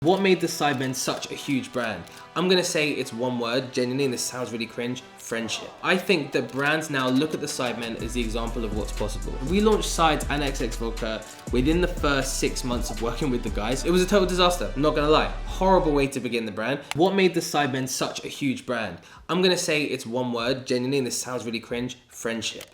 What made the Sidemen such a huge brand? I'm gonna say it's one word, genuinely, and this sounds really cringe, friendship. I think that brands now look at the Sidemen as the example of what's possible. We launched Sides and XX Vodka within the first 6 months of working with the guys. It was a total disaster, not gonna lie. Horrible way to begin the brand. What made the Sidemen such a huge brand? I'm gonna say it's one word, genuinely, and this sounds really cringe, friendship.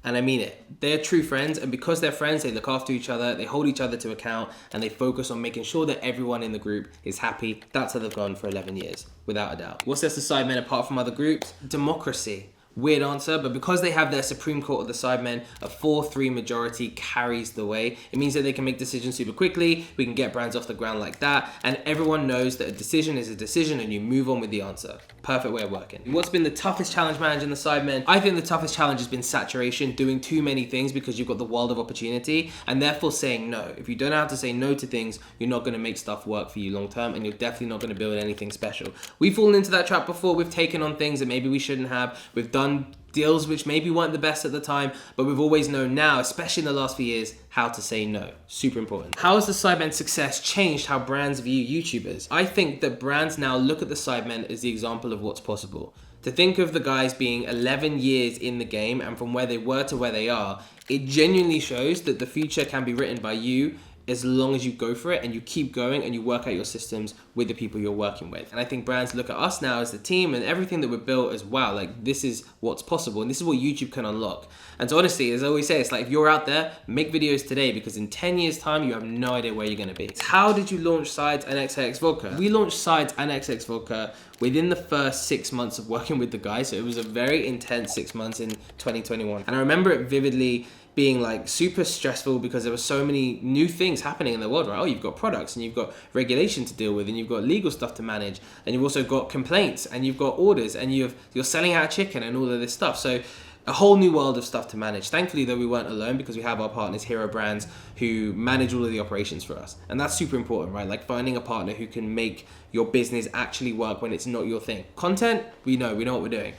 And I mean it. They're true friends, and because they're friends, they look after each other, they hold each other to account, and they focus on making sure that everyone in the group is happy. That's how they've gone for 11 years, without a doubt. What sets the Sidemen apart from other groups? Democracy. Weird answer, but because they have their Supreme Court of the Sidemen, a 4-3 majority carries the way. It means that they can make decisions super quickly, we can get brands off the ground like that, and everyone knows that a decision is a decision and you move on with the answer. Perfect way of working. What's been the toughest challenge managing the Sidemen? I think the toughest challenge has been saturation, doing too many things because you've got the world of opportunity, and therefore saying no. If you don't know how to say no to things, you're not gonna make stuff work for you long term, and you're definitely not gonna build anything special. We've fallen into that trap before. We've taken on things that maybe we shouldn't have. We've done deals which maybe weren't the best at the time, but we've always known now, especially in the last few years, how to say no. Super important. How has the Sidemen success changed how brands view YouTubers? I think that brands now look at the Sidemen as the example of what's possible. To think of the guys being 11 years in the game and from where they were to where they are, it genuinely shows that the future can be written by you as long as you go for it and you keep going and you work out your systems with the people you're working with. And I think brands look at us now as the team and everything that we've built as wow, like this is what's possible and this is what YouTube can unlock. And so honestly, as I always say, it's like if you're out there, make videos today because in 10 years time, you have no idea where you're gonna be. How did you launch Sides and XX Vodka? We launched Sides and XX Vodka within the first 6 months of working with the guys. So it was a very intense 6 months in 2021. And I remember it vividly being like super stressful because there were so many new things happening in the world, right? Oh, you've got products and you've got regulation to deal with and you've got legal stuff to manage and you've also got complaints and you've got orders and you're selling out chicken and all of this stuff. So a whole new world of stuff to manage. Thankfully though, we weren't alone because we have our partners, Hero Brands, who manage all of the operations for us. And that's super important, right? Like finding a partner who can make your business actually work when it's not your thing. Content, we know what we're doing.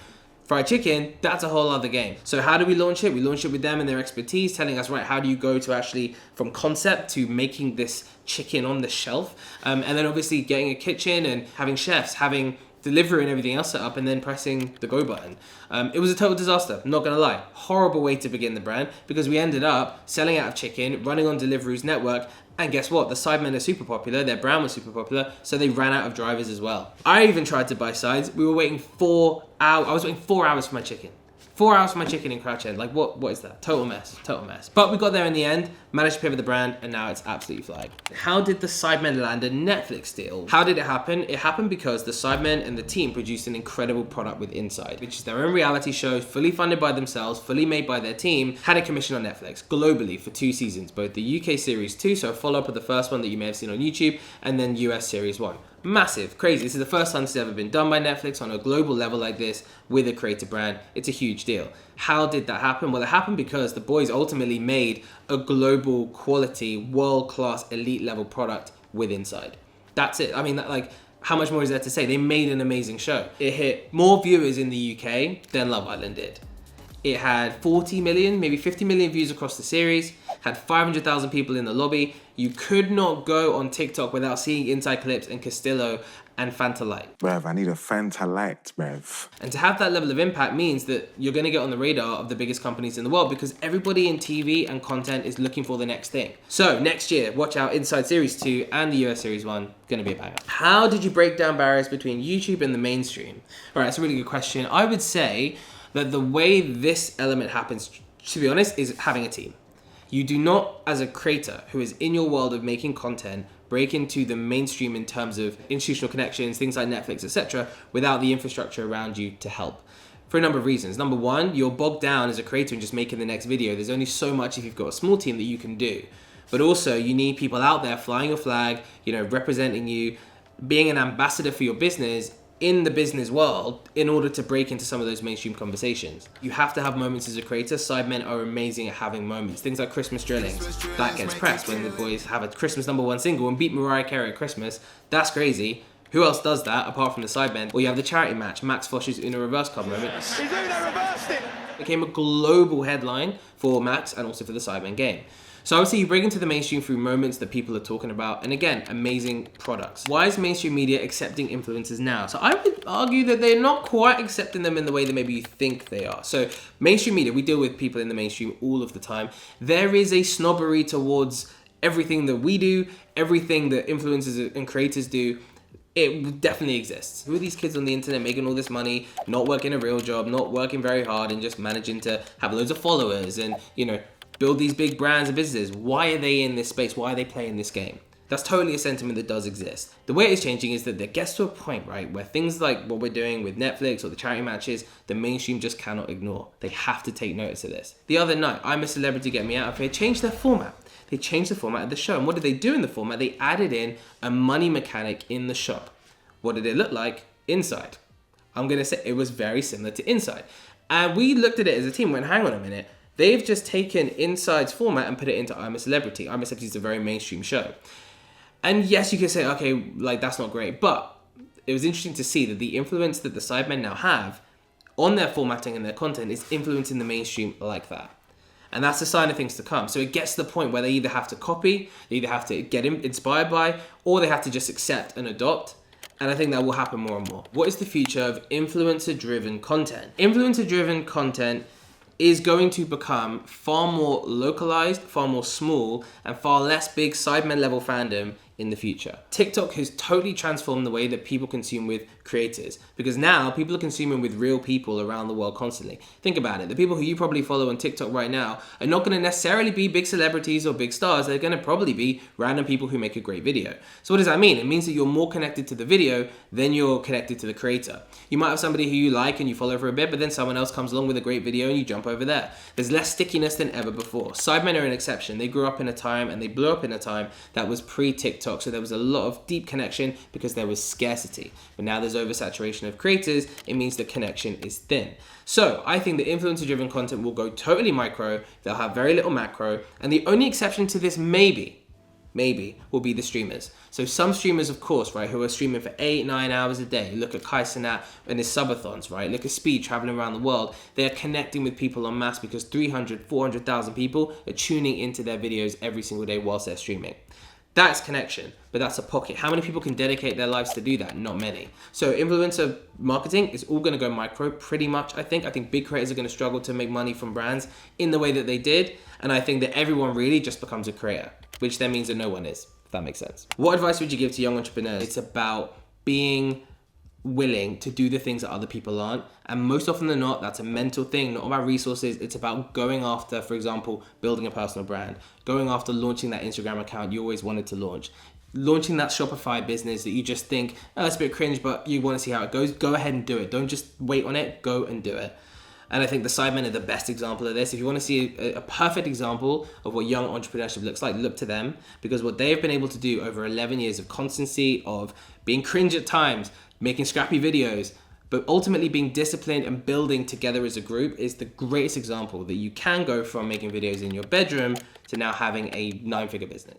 Fried chicken, that's a whole other game. So how do we launch it? We launch it with them and their expertise, telling us, right, how do you go to actually from concept to making this chicken on the shelf? And then obviously getting a kitchen and having chefs, having delivery and everything else set up and then pressing the go button. It was a total disaster, not gonna lie. Horrible way to begin the brand because we ended up selling out of chicken, running on Deliveroo's network, and guess what? The Sidemen are super popular, their brand was super popular, so they ran out of drivers as well. I even tried to buy Sides. We were waiting 4 hours. I was waiting 4 hours for my chicken. 4 hours for my chicken in Crouch End. Like, what is that? Total mess, total mess. But we got there in the end, managed to pivot the brand, and now it's absolutely flying. How did the Sidemen land a Netflix deal? How did it happen? It happened because the Sidemen and the team produced an incredible product with Inside, which is their own reality show, fully funded by themselves, fully made by their team, had a commission on Netflix globally for 2 seasons, both the UK Series 2, so a follow-up of the first one that you may have seen on YouTube, and then US Series 1. Massive, crazy. This is the first time this has ever been done by Netflix on a global level like this with a creative brand. It's a huge deal. How did that happen? Well, it happened because the boys ultimately made a global quality, world-class, elite level product with Inside. That's it. I mean, like, how much more is there to say? They made an amazing show. It hit more viewers in the UK than Love Island did. It had 40 million, maybe 50 million views across the series, had 500,000 people in the lobby. You could not go on TikTok without seeing Inside clips and Castillo and Fanta Light. Bruv, I need a Fanta Light, bruv. And to have that level of impact means that you're gonna get on the radar of the biggest companies in the world because everybody in TV and content is looking for the next thing. So next year, watch out, Inside Series 2 and the US Series 1, gonna be a banger. How did you break down barriers between YouTube and the mainstream? All right, that's a really good question. I would say that the way this element happens, to be honest, is having a team. You do not, as a creator who is in your world of making content, break into the mainstream in terms of institutional connections, things like Netflix, etc., without the infrastructure around you to help. For a number of reasons. Number one, you're bogged down as a creator in just making the next video. There's only so much if you've got a small team that you can do. But also, you need people out there flying your flag, representing you, being an ambassador for your business in the business world in order to break into some of those mainstream conversations. You have to have moments as a creator. Sidemen are amazing at having moments. Things like Christmas drillings, that gets pressed when the boys have a Christmas #1 single and beat Mariah Carey at Christmas. That's crazy. Who else does that apart from the Sidemen? Or you have the charity match, Max Fosh's Uno Reverse Club moment. He's Uno reversed it! Became a global headline for Max and also for the Sidemen game. So I would say you break into the mainstream through moments that people are talking about, and again, amazing products. Why is mainstream media accepting influencers now? So I would argue that they're not quite accepting them in the way that maybe you think they are. So mainstream media, we deal with people in the mainstream all of the time. There is a snobbery towards everything that we do, everything that influencers and creators do. It definitely exists. Who are these kids on the internet making all this money, not working a real job, not working very hard, and just managing to have loads of followers and, you know, build these big brands and businesses? Why are they in this space? Why are they playing this game? That's totally a sentiment that does exist. The way it's changing is that it gets to a point, right, where things like what we're doing with Netflix or the charity matches, the mainstream just cannot ignore. They have to take notice of this. The other night, I'm a Celebrity, Get Me Out of Here changed their format. They changed the format of the show. And what did they do in the format? They added in a money mechanic in the shop. What did it look like inside? I'm going to say it was very similar to Inside. And we looked at it as a team and went, hang on a minute. They've just taken Inside's format and put it into I'm a Celebrity. I'm a Celebrity is a very mainstream show. And yes, you can say, okay, like that's not great. But it was interesting to see that the influence that the Sidemen now have on their formatting and their content is influencing the mainstream like that. And that's a sign of things to come. So it gets to the point where they either have to copy, they either have to get inspired by, or they have to just accept and adopt. And I think that will happen more and more. What is the future of influencer-driven content? Influencer-driven content is going to become far more localized, far more small, and far less big Sidemen level fandom in the future. TikTok has totally transformed the way that people consume with creators, because now people are consuming with real people around the world constantly. Think about it. The people who you probably follow on TikTok right now are not going to necessarily be big celebrities or big stars. They're going to probably be random people who make a great video. So what does that mean? It means that you're more connected to the video than you're connected to the creator. You might have somebody who you like and you follow for a bit, but then someone else comes along with a great video and you jump over there. There's less stickiness than ever before. Sidemen are an exception. They grew up in a time and they blew up in a time that was pre-TikTok. So there was a lot of deep connection because there was scarcity. But now there's oversaturation of creators. It means the connection is thin. So I think that influencer-driven content will go totally micro. They'll have very little macro. And the only exception to this maybe will be the streamers. So some streamers, of course, right, who are streaming for 8-9 hours a day. Look at Kai Cenat and his subathons, right? Look at Speed traveling around the world. They're connecting with people en masse because 300, 400,000 people are tuning into their videos every single day whilst they're streaming. That's connection, but that's a pocket. How many people can dedicate their lives to do that? Not many. So influencer marketing is all going to go micro pretty much, I think. I think big creators are going to struggle to make money from brands in the way that they did. And I think that everyone really just becomes a creator, which then means that no one is, if that makes sense. What advice would you give to young entrepreneurs? It's about being willing to do the things that other people aren't, and most often than not, that's a mental thing, not about resources. It's about going after, for example, building a personal brand, going after launching that Instagram account you always wanted to launch, launching that Shopify business that you just think, oh, it's a bit cringe, but you want to see how it goes. Go ahead and do it. Don't just wait on it, go and do it. And I think the Sidemen are the best example of this. If you want to see a perfect example of what young entrepreneurship looks like, look to them, because what they've been able to do over 11 years of constancy, of being cringe at times, making scrappy videos, but ultimately being disciplined and building together as a group is the greatest example that you can go from making videos in your bedroom to now having a 9-figure business.